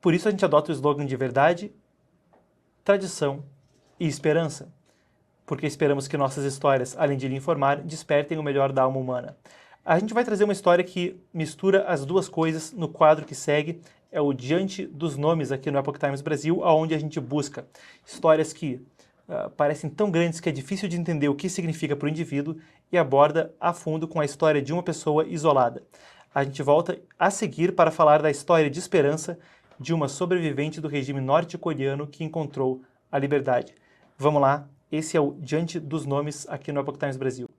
Por isso a gente adota o slogan de verdade, tradição e esperança, porque esperamos que nossas histórias, além de lhe informar, despertem o melhor da alma humana. A gente vai trazer uma história que mistura as duas coisas no quadro que segue, é o Diante dos Nomes aqui no Epoch Times Brasil, onde a gente busca histórias que parecem tão grandes que é difícil de entender o que significa para o indivíduo e aborda a fundo com a história de uma pessoa isolada. A gente volta a seguir para falar da história de esperança de uma sobrevivente do regime norte-coreano que encontrou a liberdade. Vamos lá, esse é o Diante dos Nomes aqui no Epoch Times Brasil.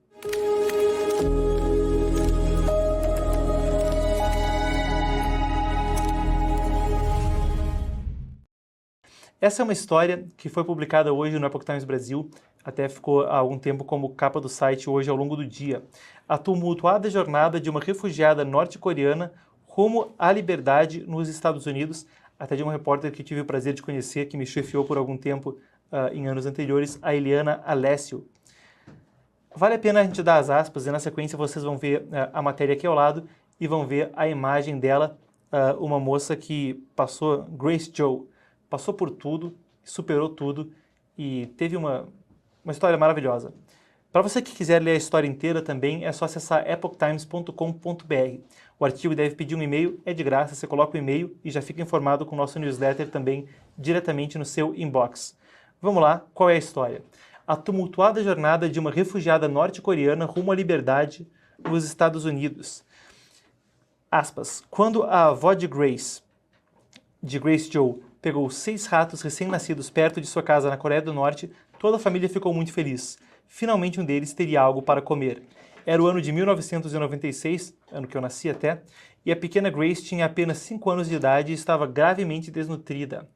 Essa é uma história que foi publicada hoje no Epoch Times Brasil, até ficou há algum tempo como capa do site hoje ao longo do dia. A tumultuada jornada de uma refugiada norte-coreana rumo à liberdade nos Estados Unidos, até de um repórter que tive o prazer de conhecer, que me chefiou por algum tempo em anos anteriores, a Eliana Alessio. Vale a pena a gente dar as aspas e na sequência vocês vão ver a matéria aqui ao lado e vão ver a imagem dela, uma moça que passou, Grace Joe, passou por tudo, superou tudo e teve uma história maravilhosa. Para você que quiser ler a história inteira também, é só acessar epochtimes.com.br. O artigo deve pedir um e-mail, é de graça, você coloca o e-mail e já fica informado com o nosso newsletter também diretamente no seu inbox. Vamos lá, qual é a história? A tumultuada jornada de uma refugiada norte-coreana rumo à liberdade nos Estados Unidos. Aspas. Quando a avó de Grace Joe, pegou 6 ratos recém-nascidos perto de sua casa na Coreia do Norte, toda a família ficou muito feliz. Finalmente um deles teria algo para comer. Era o ano de 1996, ano que eu nasci até, e a pequena Grace tinha apenas 5 anos de idade e estava gravemente desnutrida.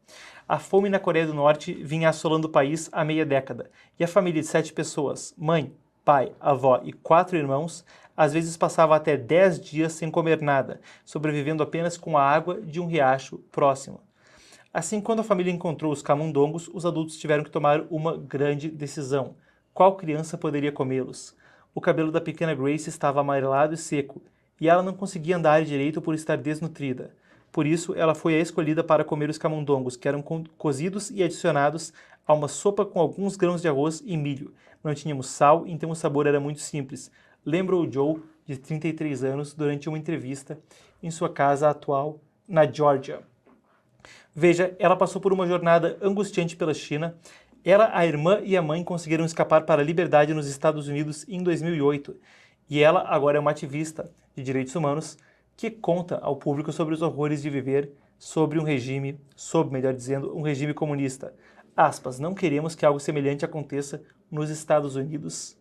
A fome na Coreia do Norte vinha assolando o país há meia década, e a família de 7 pessoas, mãe, pai, avó e 4 irmãos, às vezes passava até 10 dias sem comer nada, sobrevivendo apenas com a água de um riacho próximo. Assim, quando a família encontrou os camundongos, os adultos tiveram que tomar uma grande decisão. Qual criança poderia comê-los? O cabelo da pequena Grace estava amarelado e seco, e ela não conseguia andar direito por estar desnutrida. Por isso, ela foi a escolhida para comer os camundongos, que eram cozidos e adicionados a uma sopa com alguns grãos de arroz e milho. Não tínhamos sal, então o sabor era muito simples. Lembrou Joe, de 33 anos, durante uma entrevista em sua casa atual, na Geórgia. Veja, ela passou por uma jornada angustiante pela China. Ela, a irmã e a mãe conseguiram escapar para a liberdade nos Estados Unidos em 2008. E ela agora é uma ativista de direitos humanos que conta ao público sobre os horrores de viver sob um regime comunista. Aspas, não queremos que algo semelhante aconteça nos Estados Unidos,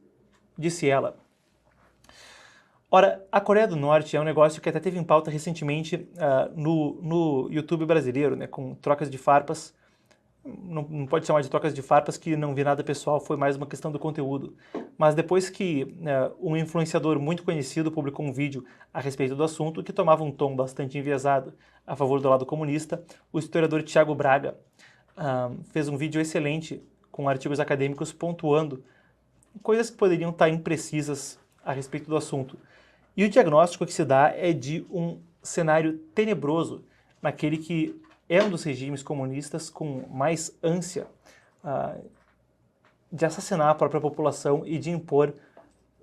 disse ela. Ora, a Coreia do Norte é um negócio que até teve em pauta recentemente no YouTube brasileiro, né, com trocas de farpas. Não pode chamar de trocas de farpas, que não vi nada pessoal, foi mais uma questão do conteúdo. Mas depois que um influenciador muito conhecido publicou um vídeo a respeito do assunto, que tomava um tom bastante enviesado a favor do lado comunista, o historiador Thiago Braga fez um vídeo excelente com artigos acadêmicos pontuando coisas que poderiam estar imprecisas a respeito do assunto. E o diagnóstico que se dá é de um cenário tenebroso naquele que é um dos regimes comunistas com mais ânsia de assassinar a própria população e de impor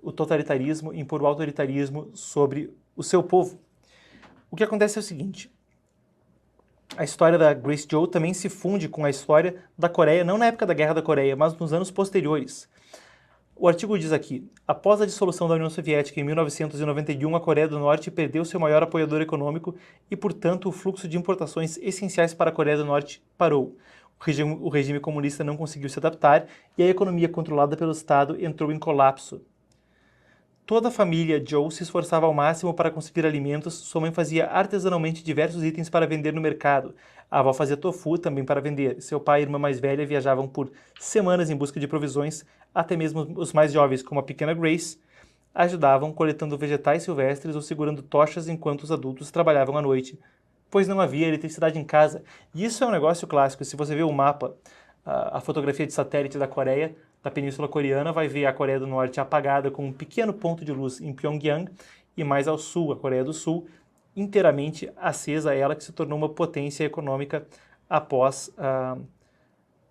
o totalitarismo, impor o autoritarismo sobre o seu povo. O que acontece é o seguinte, a história da Grace Joe também se funde com a história da Coreia, não na época da Guerra da Coreia, mas nos anos posteriores. O artigo diz aqui, após a dissolução da União Soviética em 1991, a Coreia do Norte perdeu seu maior apoiador econômico e, portanto, o fluxo de importações essenciais para a Coreia do Norte parou. O regime comunista não conseguiu se adaptar e a economia controlada pelo Estado entrou em colapso. Toda a família Joe se esforçava ao máximo para conseguir alimentos, sua mãe fazia artesanalmente diversos itens para vender no mercado. A avó fazia tofu também para vender. Seu pai e irmã mais velha viajavam por semanas em busca de provisões, até mesmo os mais jovens, como a pequena Grace, ajudavam coletando vegetais silvestres ou segurando tochas enquanto os adultos trabalhavam à noite, pois não havia eletricidade em casa. E isso é um negócio clássico. Se você vê o mapa, a fotografia de satélite da Coreia, da Península Coreana, vai ver a Coreia do Norte apagada com um pequeno ponto de luz em Pyongyang e mais ao sul, a Coreia do Sul, inteiramente acesa, ela que se tornou uma potência econômica após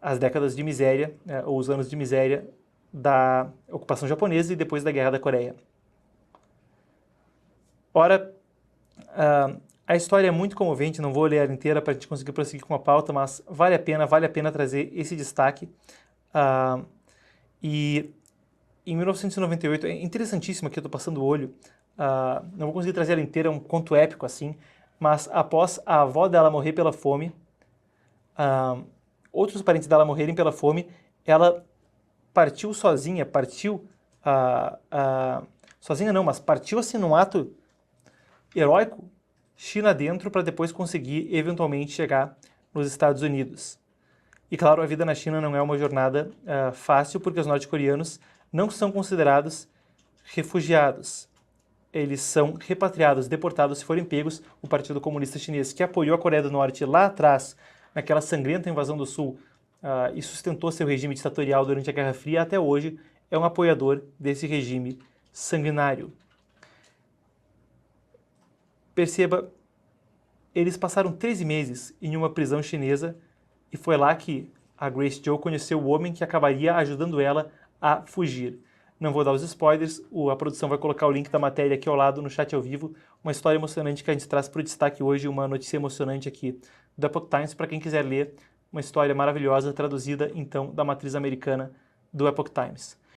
as décadas de miséria, ou os anos de miséria da ocupação japonesa e depois da Guerra da Coreia. Ora, a história é muito comovente, não vou ler ela inteira para a gente conseguir prosseguir com a pauta, mas vale a pena trazer esse destaque. E em 1998, é interessantíssimo aqui, eu estou passando o olho, não vou conseguir trazer ela inteira, é um conto épico assim, mas após a avó dela morrer pela fome, outros parentes dela morrerem pela fome, ela partiu sozinha, sozinha não, mas partiu assim num ato heróico, China dentro, para depois conseguir eventualmente chegar nos Estados Unidos. E claro, a vida na China não é uma jornada fácil, porque os norte-coreanos não são considerados refugiados. Eles são repatriados, deportados se forem pegos. O Partido Comunista Chinês, que apoiou a Coreia do Norte lá atrás, naquela sangrenta invasão do Sul, e sustentou seu regime ditatorial durante a Guerra Fria, até hoje é um apoiador desse regime sanguinário. Perceba, eles passaram 13 meses em uma prisão chinesa e foi lá que a Grace Joe conheceu o homem que acabaria ajudando ela a fugir. Não vou dar os spoilers, a produção vai colocar o link da matéria aqui ao lado no chat ao vivo. Uma história emocionante que a gente traz para o destaque hoje, uma notícia emocionante aqui do Epoch Times, para quem quiser ler, uma história maravilhosa, traduzida então da matriz americana do Epoch Times.